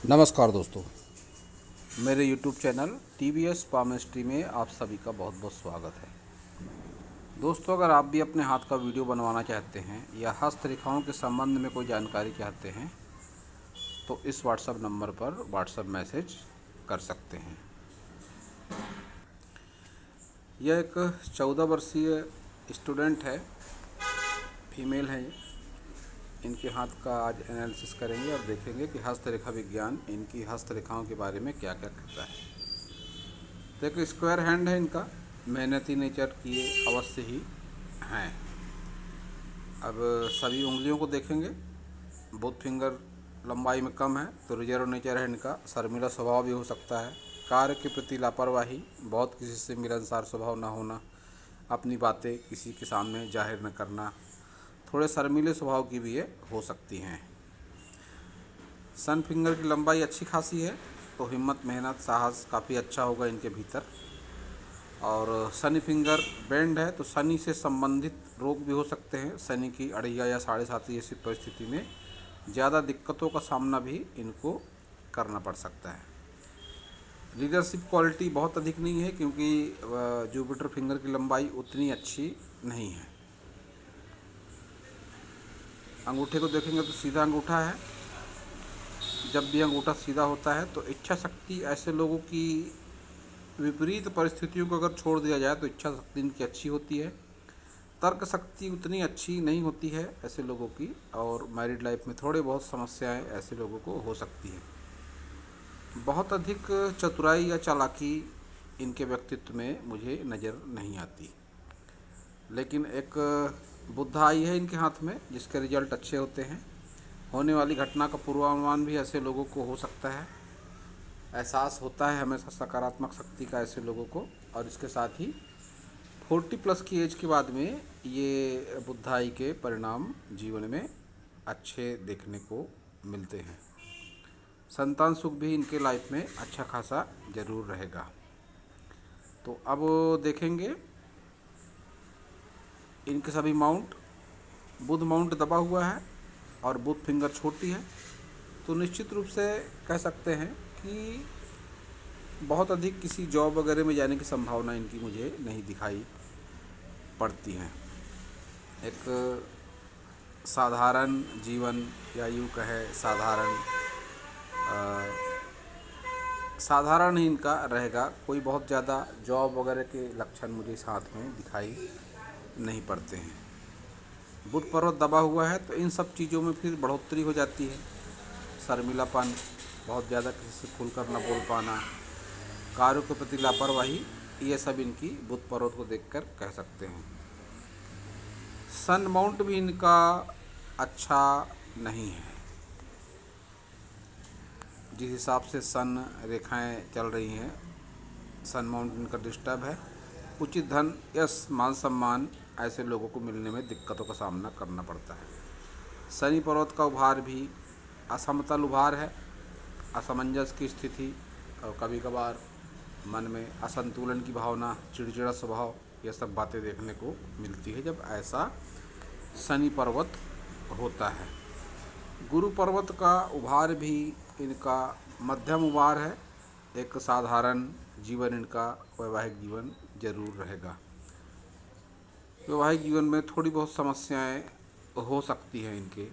नमस्कार दोस्तों, मेरे YouTube चैनल TVS पामेस्ट्री में आप सभी का बहुत बहुत स्वागत है। दोस्तों, अगर आप भी अपने हाथ का वीडियो बनवाना चाहते हैं या हस्तरेखाओं के संबंध में कोई जानकारी चाहते हैं तो इस व्हाट्सएप नंबर पर व्हाट्सएप मैसेज कर सकते हैं। यह एक 14 वर्षीय स्टूडेंट है, फीमेल है। इनके हाथ का आज एनालिसिस करेंगे और देखेंगे कि हस्तरेखा विज्ञान इनकी हस्तरेखाओं के बारे में क्या क्या कहता है। तो एक स्क्वायर हैंड है इनका, मेहनती नेचर की अवश्य ही हैं। अब सभी उंगलियों को देखेंगे, बोथ फिंगर लंबाई में कम है तो रिजर्व नेचर है इनका। शर्मीला स्वभाव भी हो सकता है, कार्य के प्रति लापरवाही, बहुत किसी से मिलनसार स्वभाव न होना, अपनी बातें किसी के सामने जाहिर न करना, थोड़े शर्मीले स्वभाव की भी ये हो सकती हैं। सन फिंगर की लंबाई अच्छी खासी है तो हिम्मत, मेहनत, साहस काफ़ी अच्छा होगा इनके भीतर। और शनि फिंगर बेंड है तो शनि से संबंधित रोग भी हो सकते हैं। शनि की अड़ैया या 7.5 ऐसी परिस्थिति में ज़्यादा दिक्कतों का सामना भी इनको करना पड़ सकता है। लीडरशिप क्वालिटी बहुत अधिक नहीं है क्योंकि जुपिटर फिंगर की लंबाई उतनी अच्छी नहीं है। अंगूठे को देखेंगे तो सीधा अंगूठा है। जब भी अंगूठा सीधा होता है तो इच्छा शक्ति ऐसे लोगों की विपरीत परिस्थितियों को अगर छोड़ दिया जाए तो इच्छा शक्ति इनकी अच्छी होती है। तर्क शक्ति उतनी अच्छी नहीं होती है ऐसे लोगों की, और मैरिड लाइफ में थोड़े बहुत समस्याएं ऐसे लोगों को हो सकती है। बहुत अधिक चतुराई या चालाकी इनके व्यक्तित्व में मुझे नज़र नहीं आती। लेकिन एक बुद्ध आई है इनके हाथ में जिसके रिजल्ट अच्छे होते हैं। होने वाली घटना का पूर्वानुमान भी ऐसे लोगों को हो सकता है। एहसास होता है हमेशा सकारात्मक शक्ति का ऐसे लोगों को। और इसके साथ ही 40+ की एज के बाद में ये बुद्धाई के परिणाम जीवन में अच्छे देखने को मिलते हैं। संतान सुख भी इनके लाइफ में अच्छा खासा ज़रूर रहेगा। तो अब देखेंगे इनके सभी माउंट। बुध माउंट दबा हुआ है और बुध फिंगर छोटी है तो निश्चित रूप से कह सकते हैं कि बहुत अधिक किसी जॉब वगैरह में जाने की संभावना इनकी मुझे नहीं दिखाई पड़ती है। एक साधारण जीवन या यूँ कहे साधारण ही इनका रहेगा। कोई बहुत ज़्यादा जॉब वगैरह के लक्षण मुझे इस हाथ में दिखाई नहीं पड़ते हैं। बुध पर्वत दबा हुआ है तो इन सब चीज़ों में फिर बढ़ोतरी हो जाती है। शर्मिलापन, बहुत ज़्यादा किसी से खुलकर न बोल पाना, कार्यों के प्रति लापरवाही, ये सब इनकी बुध पर्वत को देखकर कह सकते हैं। सन माउंट भी इनका अच्छा नहीं है। जिस हिसाब से सन रेखाएं चल रही हैं, सन माउंट इनका डिस्टर्ब है। उचित धन, यश, मान सम्मान ऐसे लोगों को मिलने में दिक्कतों का सामना करना पड़ता है। शनि पर्वत का उभार भी असमतल उभार है, असमंजस की स्थिति, और कभी कभार मन में असंतुलन की भावना, चिड़चिड़ा स्वभाव, यह सब बातें देखने को मिलती है जब ऐसा शनि पर्वत होता है। गुरु पर्वत का उभार भी इनका मध्यम उभार है। एक साधारण जीवन इनका वैवाहिक जीवन जरूर रहेगा। वैवाहिक जीवन में थोड़ी बहुत समस्याएं हो सकती हैं इनके,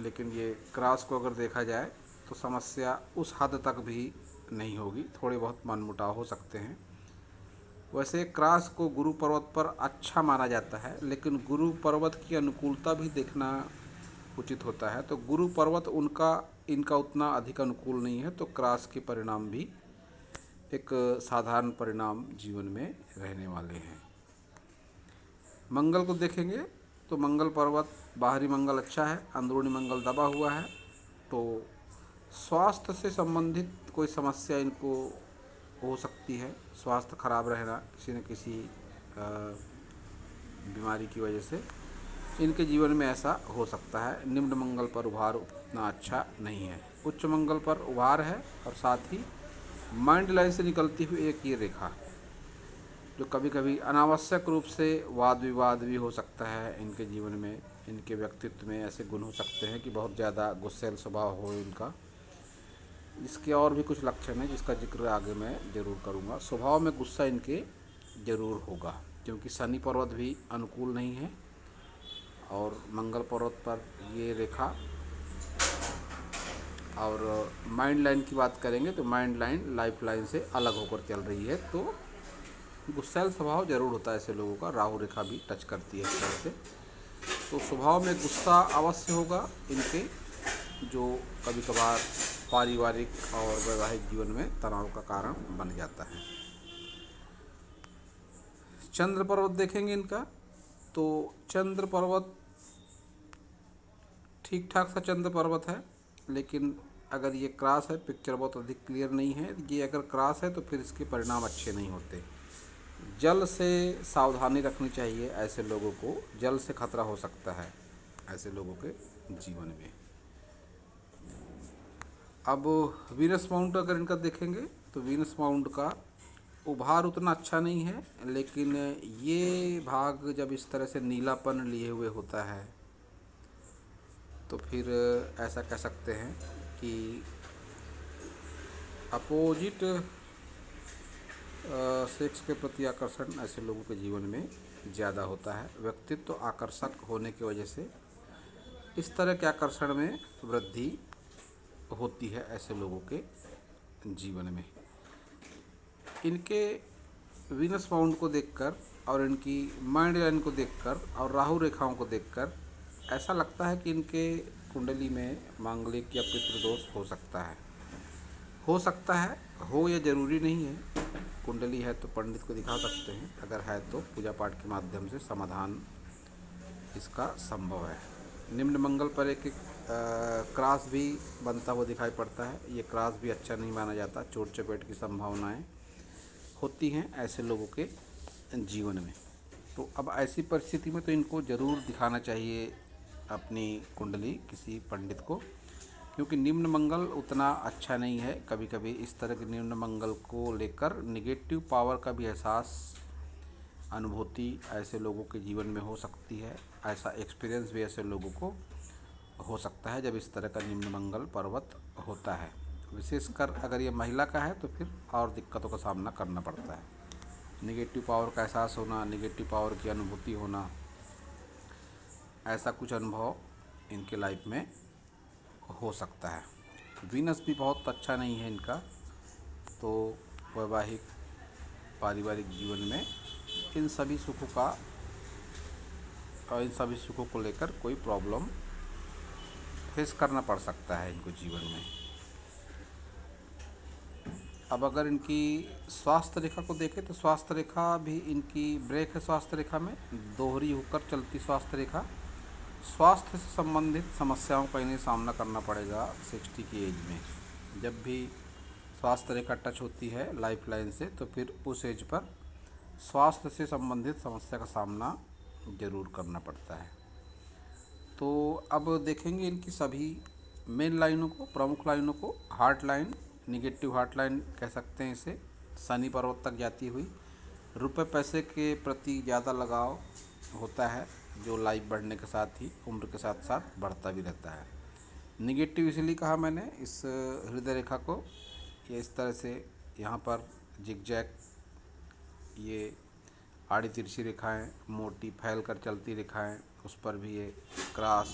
लेकिन ये क्रॉस को अगर देखा जाए तो समस्या उस हद तक भी नहीं होगी। थोड़े बहुत मनमुटाव हो सकते हैं। वैसे क्रॉस को गुरु पर्वत पर अच्छा माना जाता है, लेकिन गुरु पर्वत की अनुकूलता भी देखना उचित होता है। तो गुरु पर्वत इनका उतना अधिक अनुकूल नहीं है तो क्रॉस के परिणाम भी एक साधारण परिणाम जीवन में रहने वाले हैं। मंगल को देखेंगे तो मंगल पर्वत, बाहरी मंगल अच्छा है, अंदरूनी मंगल दबा हुआ है। तो स्वास्थ्य से संबंधित कोई समस्या इनको हो सकती है। स्वास्थ्य खराब रहना किसी न किसी बीमारी की वजह से इनके जीवन में ऐसा हो सकता है। निम्न मंगल पर उभार उतना अच्छा नहीं है। उच्च मंगल पर उभार है और साथ ही माइंड लाइन से निकलती हुई एक ये रेखा जो कभी कभी अनावश्यक रूप से वाद विवाद भी हो सकता है इनके जीवन में। इनके व्यक्तित्व में ऐसे गुण हो सकते हैं कि बहुत ज़्यादा गुस्सैल स्वभाव हो इनका, इसके और भी कुछ लक्षण हैं जिसका जिक्र आगे मैं ज़रूर करूँगा। स्वभाव में गुस्सा इनके ज़रूर होगा, क्योंकि शनि पर्वत भी अनुकूल नहीं है और मंगल पर्वत पर ये रेखा। और माइंड लाइन की बात करेंगे तो माइंड लाइन लाइफ लाइन से अलग होकर चल रही है, तो गुस्सैल स्वभाव ज़रूर होता है ऐसे लोगों का। राहु रेखा भी टच करती है इस तरह से, तो स्वभाव में गुस्सा अवश्य होगा इनके, जो कभी कभार पारिवारिक और वैवाहिक जीवन में तनाव का कारण बन जाता है। चंद्र पर्वत देखेंगे इनका, तो चंद्र पर्वत ठीक ठाक सा चंद्र पर्वत है, लेकिन अगर ये क्रॉस है, पिक्चर बहुत अधिक क्लियर नहीं है, ये अगर क्रॉस है तो फिर इसके परिणाम अच्छे नहीं होते। जल से सावधानी रखनी चाहिए ऐसे लोगों को, जल से खतरा हो सकता है ऐसे लोगों के जीवन में। अब वीनस माउंट अगर इनका देखेंगे तो वीनस माउंट का उभार उतना अच्छा नहीं है, लेकिन ये भाग जब इस तरह से नीलापन लिए हुए होता है तो फिर ऐसा कह सकते हैं कि अपोजिट सेक्स के प्रति आकर्षण ऐसे लोगों के जीवन में ज़्यादा होता है। व्यक्तित्व तो आकर्षक होने की वजह से इस तरह के आकर्षण में वृद्धि होती है ऐसे लोगों के जीवन में। इनके वीनस माउंट को देखकर और इनकी माइंड लाइन को देखकर और राहु रेखाओं को देखकर ऐसा लगता है कि इनके कुंडली में मांगलिक या पितृदोष हो सकता है। हो या ज़रूरी नहीं है। कुंडली है तो पंडित को दिखा सकते हैं, अगर है तो पूजा पाठ के माध्यम से समाधान इसका संभव है। निम्न मंगल पर एक क्रॉस भी बनता हुआ दिखाई पड़ता है, ये क्रॉस भी अच्छा नहीं माना जाता। चोट चपेट की संभावनाएं होती हैं ऐसे लोगों के जीवन में। तो अब ऐसी परिस्थिति में तो इनको ज़रूर दिखाना चाहिए अपनी कुंडली किसी पंडित को, क्योंकि निम्न मंगल उतना अच्छा नहीं है। कभी कभी इस तरह के निम्न मंगल को लेकर निगेटिव पावर का भी एहसास, अनुभूति ऐसे लोगों के जीवन में हो सकती है। ऐसा एक्सपीरियंस भी ऐसे लोगों को हो सकता है जब इस तरह का निम्न मंगल पर्वत होता है। विशेषकर अगर ये महिला का है तो फिर और दिक्कतों का सामना करना पड़ता है। निगेटिव पावर का एहसास होना, निगेटिव पावर की अनुभूति होना, ऐसा कुछ अनुभव इनके लाइफ में हो सकता है। वीनस भी बहुत अच्छा नहीं है इनका, तो वैवाहिक पारिवारिक जीवन में इन सभी सुखों का और इन सभी सुखों को लेकर कोई प्रॉब्लम फेस करना पड़ सकता है इनको जीवन में। अब अगर इनकी स्वास्थ्य रेखा को देखें तो स्वास्थ्य रेखा भी इनकी ब्रेक है। स्वास्थ्य रेखा में दोहरी होकर चलती स्वास्थ्य रेखा, स्वास्थ्य से संबंधित समस्याओं का इन्हें सामना करना पड़ेगा 60 की एज में। जब भी स्वास्थ्य रेखा टच होती है लाइफ लाइन से तो फिर उस एज पर स्वास्थ्य से संबंधित समस्या का सामना ज़रूर करना पड़ता है। तो अब देखेंगे इनकी सभी मेन लाइनों को, प्रमुख लाइनों को। Heart line, negative heart line कह सकते हैं इसे, शनि पर्वत तक जाती हुई। रुपए पैसे के प्रति ज़्यादा लगाव होता है, जो लाइफ बढ़ने के साथ ही उम्र के साथ साथ बढ़ता भी रहता है। निगेटिव इसलिए कहा मैंने इस हृदय रेखा को, ये इस तरह से यहाँ पर जिगजैग, ये आड़ी तिरछी रेखाएं, मोटी फैल कर चलती रेखाएं, उस पर भी ये क्रॉस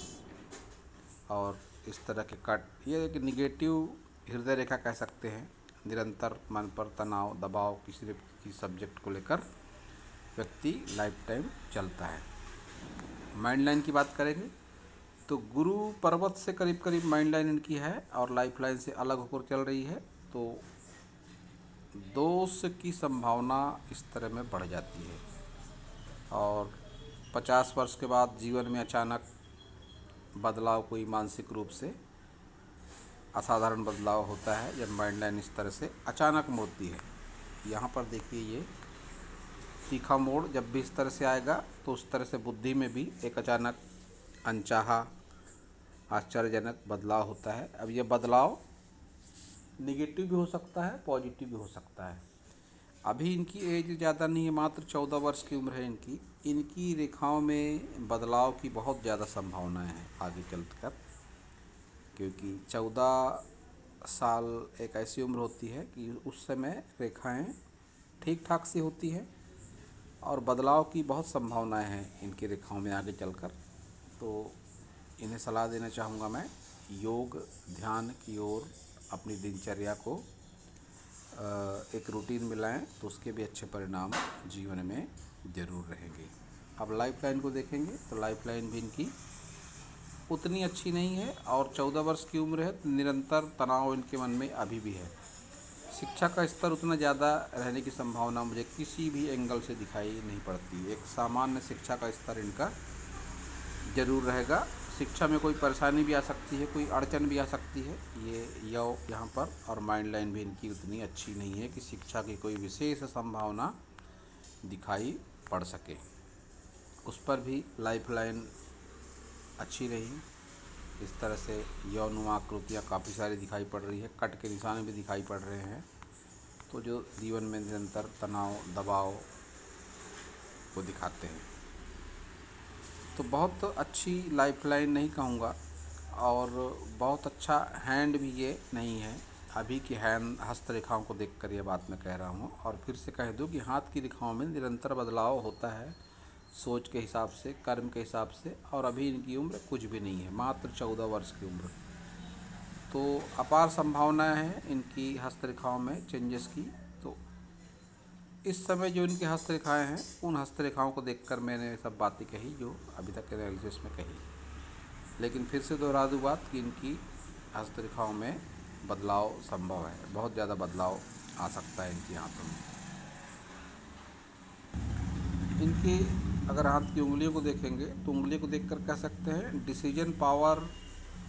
और इस तरह के कट, ये एक निगेटिव हृदय रेखा कह सकते हैं। निरंतर मन पर तनाव, दबाव किसी न किसी सब्जेक्ट को लेकर व्यक्ति लाइफ टाइम चलता है। माइंड लाइन की बात करेंगे तो गुरु पर्वत से करीब करीब माइंड लाइन इनकी है और लाइफ लाइन से अलग होकर चल रही है, तो दोष की संभावना इस तरह में बढ़ जाती है। और 50 वर्ष के बाद जीवन में अचानक बदलाव, कोई मानसिक रूप से असाधारण बदलाव होता है जब माइंड लाइन इस तरह से अचानक मोड़ती है। यहाँ पर देखिए ये तीखा मोड़ जब भी इस तरह से आएगा तो उस तरह से बुद्धि में भी एक अचानक अनचाहा आश्चर्यजनक बदलाव होता है। अब ये बदलाव निगेटिव भी हो सकता है, पॉजिटिव भी हो सकता है। अभी इनकी एज ज़्यादा नहीं है, मात्र 14 वर्ष की उम्र है इनकी। इनकी रेखाओं में बदलाव की बहुत ज़्यादा संभावनाएं हैं आगे चल कर, क्योंकि 14 साल एक ऐसी उम्र होती है कि उस समय रेखाएं ठीक ठाक सी होती हैं और बदलाव की बहुत संभावनाएं हैं इनकी रेखाओं में आगे चलकर। तो इन्हें सलाह देना चाहूँगा मैं, योग ध्यान की ओर अपनी दिनचर्या को एक रूटीन में लाएं तो उसके भी अच्छे परिणाम जीवन में ज़रूर रहेंगे। अब लाइफ लाइन को देखेंगे तो लाइफ लाइन भी इनकी उतनी अच्छी नहीं है और 14 वर्ष की उम्र है, तो निरंतर तनाव इनके मन में अभी भी है। शिक्षा का स्तर उतना ज़्यादा रहने की संभावना मुझे किसी भी एंगल से दिखाई नहीं पड़ती। एक सामान्य शिक्षा का स्तर इनका ज़रूर रहेगा। शिक्षा में कोई परेशानी भी आ सकती है, कोई अड़चन भी आ सकती है, ये यहाँ पर। और माइंड लाइन भी इनकी उतनी अच्छी नहीं है कि शिक्षा की कोई विशेष संभावना दिखाई पड़ सके। उस पर भी लाइफ लाइन अच्छी रही। इस तरह से यौन आकृतियाँ काफ़ी सारी दिखाई पड़ रही है, कट के निशान भी दिखाई पड़ रहे हैं, तो जो जीवन में निरंतर तनाव दबाव को दिखाते हैं। तो बहुत अच्छी लाइफ लाइन नहीं कहूँगा और बहुत अच्छा हैंड भी ये नहीं है। अभी की हैंड हस्तरेखाओं को देखकर ये बात मैं कह रहा हूँ। और फिर से कह दूँ कि हाथ की रेखाओं में निरंतर बदलाव होता है, सोच के हिसाब से, कर्म के हिसाब से। और अभी इनकी उम्र कुछ भी नहीं है, मात्र 14 वर्ष की उम्र। तो अपार संभावनाएं हैं इनकी हस्तरेखाओं में चेंजेस की। तो इस समय जो इनकी हस्तरेखाएं हैं, उन हस्तरेखाओं को देखकर मैंने सब बातें कही जो अभी तक एनालिसिस में कही। लेकिन फिर से दोहरा दूँ बात कि इनकी हस्तरेखाओं में बदलाव संभव है, बहुत ज़्यादा बदलाव आ सकता है इनकी हाथों में। इनकी अगर हाथ की उंगलियों को देखेंगे तो उंगलियों को देखकर कह सकते हैं डिसीजन पावर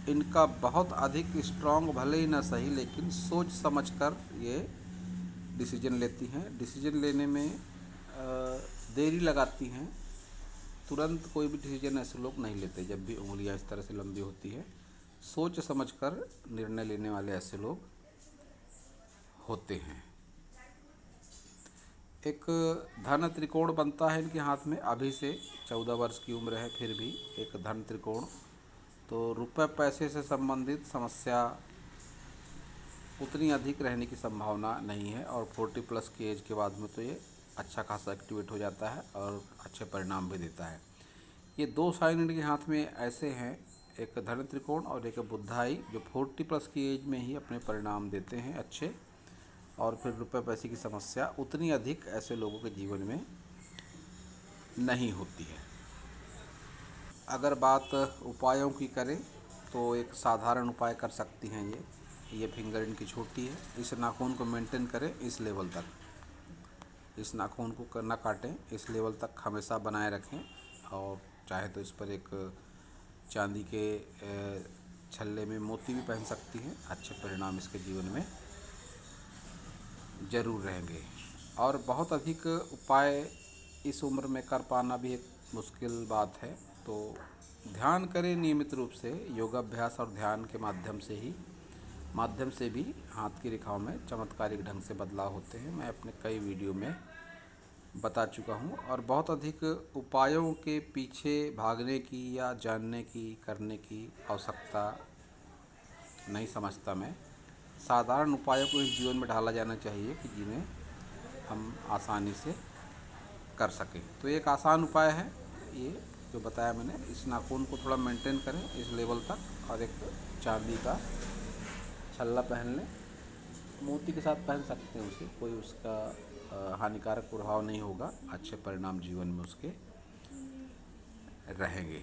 इनका बहुत अधिक स्ट्रांग, भले ही ना सही, लेकिन सोच समझकर ये डिसीजन लेती हैं। डिसीजन लेने में देरी लगाती हैं, तुरंत कोई भी डिसीजन ऐसे लोग नहीं लेते। जब भी उंगलियां इस तरह से लंबी होती है, सोच समझकर निर्णय लेने वाले ऐसे लोग होते हैं। एक धन त्रिकोण बनता है इनके हाथ में, अभी से 14 वर्ष की उम्र है फिर भी एक धन त्रिकोण। तो रुपए पैसे से संबंधित समस्या उतनी अधिक रहने की संभावना नहीं है। और 40+ की एज के बाद में तो ये अच्छा खासा एक्टिवेट हो जाता है और अच्छे परिणाम भी देता है। ये 2 साइन इनके हाथ में ऐसे हैं, एक धन त्रिकोण और एक बुधाई, जो 40+ की एज में ही अपने परिणाम देते हैं अच्छे। और फिर रुपए पैसे की समस्या उतनी अधिक ऐसे लोगों के जीवन में नहीं होती है। अगर बात उपायों की करें तो एक साधारण उपाय कर सकती हैं ये फिंगर इनकी छोटी है, इस नाखून को मेंटेन करें इस लेवल तक, इस नाखून को ना काटें, इस लेवल तक हमेशा बनाए रखें। और चाहे तो इस पर एक चांदी के छल्ले में मोती भी पहन सकती हैं, अच्छे परिणाम इसके जीवन में ज़रूर रहेंगे। और बहुत अधिक उपाय इस उम्र में कर पाना भी एक मुश्किल बात है। तो ध्यान करें नियमित रूप से, योगाभ्यास और ध्यान के माध्यम से भी हाथ की रेखाओं में चमत्कारिक ढंग से बदलाव होते हैं। मैं अपने कई वीडियो में बता चुका हूँ। और बहुत अधिक उपायों के पीछे भागने की या जानने की करने की आवश्यकता नहीं समझता मैं। साधारण उपायों को इस जीवन में ढाला जाना चाहिए कि जिन्हें हम आसानी से कर सकें। तो एक आसान उपाय है ये जो बताया मैंने, इस नाखून को थोड़ा मेंटेन करें इस लेवल तक और एक चांदी का छल्ला पहन लें, मोती के साथ पहन सकते हैं उसे, कोई उसका हानिकारक प्रभाव नहीं होगा, अच्छे परिणाम जीवन में उसके रहेंगे।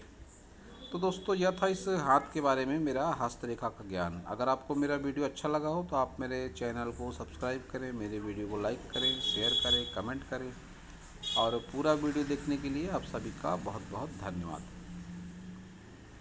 तो दोस्तों यह था इस हाथ के बारे में मेरा हस्तरेखा का ज्ञान। अगर आपको मेरा वीडियो अच्छा लगा हो तो आप मेरे चैनल को सब्सक्राइब करें, मेरे वीडियो को लाइक करें, शेयर करें, कमेंट करें। और पूरा वीडियो देखने के लिए आप सभी का बहुत बहुत धन्यवाद।